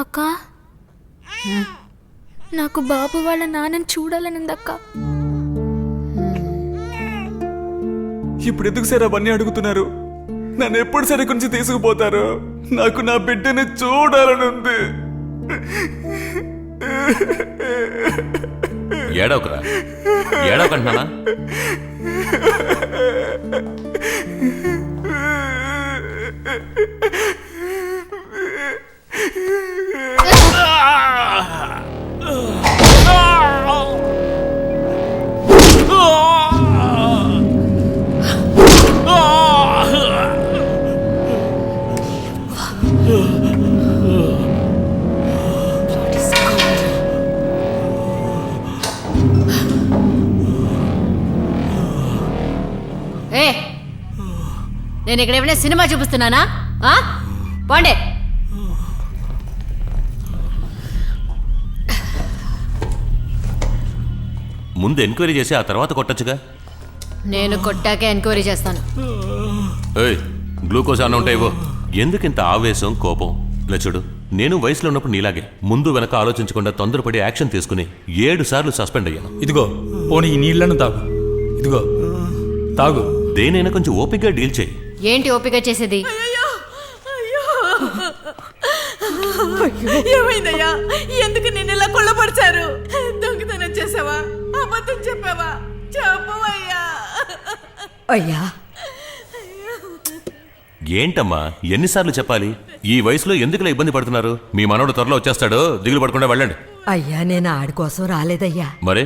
అక్క నాకు బాబు వాళ్ళ నాన్నని చూడాలనుందక్క. ఇప్పుడు ఎందుకు సార్ అవన్నీ అడుగుతున్నారు? నన్ను ఎప్పుడు సరే గురించి తీసుకుపోతారు? నాకు నా బిడ్డని చూడాలనుంది. ఏడవకరా, ఏడవకంటున్నానా? నేను ఇక్కడ ఏమైనా సినిమా చూపిస్తున్నానా? పోండే. ముందు ఎంక్వైరీ చేసి ఆ తర్వాత కొట్టచ్చుగా. నేను కొట్టాకే ఎంక్వైరీ చేస్తాను. ఏయ్, గ్లూకోజ్ అన్న ఉంటాయివో. ఎందుకు ఇంత ఆవేశం, కోపం? ఇలా చూడు, నేను వయసులో ఉన్నప్పుడు నీలాగే ముందు వెనక ఆలోచించకుండా తొందరపడి యాక్షన్ తీసుకుని 7 సార్లు సస్పెండ్ అయ్యాను. ఇదిగో పోనీ ఈ నీళ్లను తాగు. ఇదిగో తాగు. దేనైనా కొంచెం ఓపికగా డీల్ చేయి. ఏంటి ఓపిక చేసేది? ఏమైందయ్యా? ఎందుకు నేను ఇలా కొల్లపరిచారు? దొంగతనం చేసావా? అబద్ధం చెప్పావా? చెప్పవయ్యా. అయ్యా, ఏంటమ్మా ఎన్నిసార్లు చెప్పాలి? ఈ వయసులో ఎందుకులా ఇబ్బంది పడుతున్నారు? మీ మనోడు త్వరలో వచ్చేస్తాడు, దిగులు పడకుండా వెళ్ళండి. అయ్యా, నేను ఆడి కోసం రాలేదయ్యా. మరే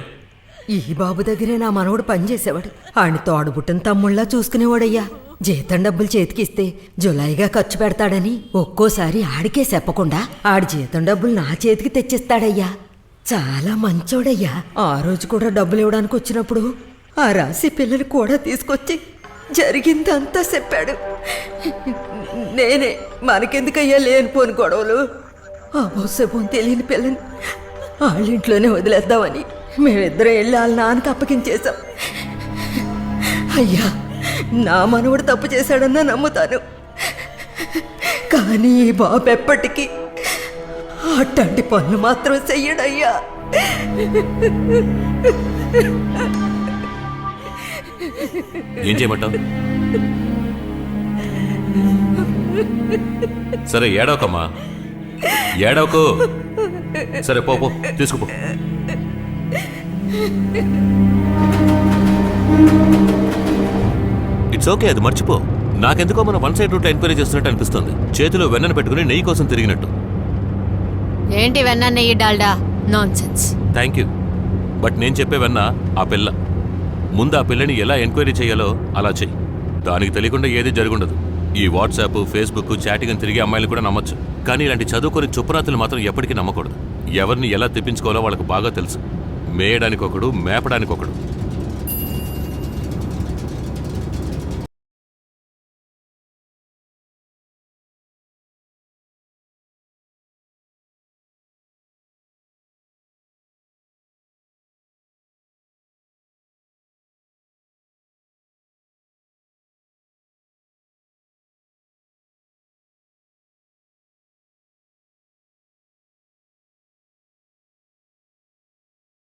ఈ బాబు దగ్గరే నా మనవడు పనిచేసేవాడు. ఆడిని తోడబుట్టిన తమ్ముళ్ళ చూసుకునేవాడయ్యా. జీతం డబ్బులు చేతికిస్తే జులైగా ఖర్చు పెడతాడని ఒక్కోసారి ఆడికే చెప్పకుండా ఆడి జీతం డబ్బులు నా చేతికి తెచ్చిస్తాడయ్యా. చాలా మంచోడయ్యా. ఆ రోజు కూడా డబ్బులు ఇవ్వడానికి వచ్చినప్పుడు ఆ రాశి పిల్లలు కూడా తీసుకొచ్చి జరిగిందంతా చెప్పాడు. నేనే మనకెందుకయ్యా లేనిపోని గొడవలు, ఆ బొస్సపోని తెలియని పిల్లని వాళ్ళింట్లోనే వదిలేద్దామని మేమిద్దరం వెళ్ళి వాళ్ళ నాన్నకి అప్పగించేశాం. అయ్యా, నా మనవడు తప్పు చేశాడన్నా నమ్ముతాను, కానీ ఈ బాబు ఎప్పటికీ అట్లాంటి పనులు మాత్రం చెయ్యడయ్యా. ఏం చేయమంటావు? సరే ఏడవకమ్మా, ఏడవకు. సరే పో, తీసుకుపో. ఇట్స్ ఓకే, అది మర్చిపో. నాకెందుకో మన వన్ సైడ్ రూట్ ఎంక్వైరీ చేస్తున్నట్టు అనిపిస్తుంది. చేతిలో వెన్నను పెట్టుకుని నెయ్యి కోసం తిరిగినట్టు. ఏంటి వెన్న, నెయ్యి, Dalda? Nonsense. Thank you, but నేను చెప్పే వెన్న ఆ పిల్ల. ముందు ఆ పిల్లని ఎలా ఎంక్వైరీ చేయాలో అలా చెయ్యి. దానికి తెలియకుండా ఏది జరుగుండదు. ఈ వాట్సాప్, ఫేస్బుక్, చాటింగ్ అని తిరిగే అమ్మాయిలు కూడా నమ్మచ్చు, కానీ ఇలాంటి చదువుకొని చుప్పరాతులు మాత్రం ఎప్పటికీ నమ్మకూడదు. ఎవరిని ఎలా తెప్పించుకోవాలో వాళ్ళకు బాగా తెలుసు. మేయడానికి ఒకడు, మేపడానికి ఒకడు.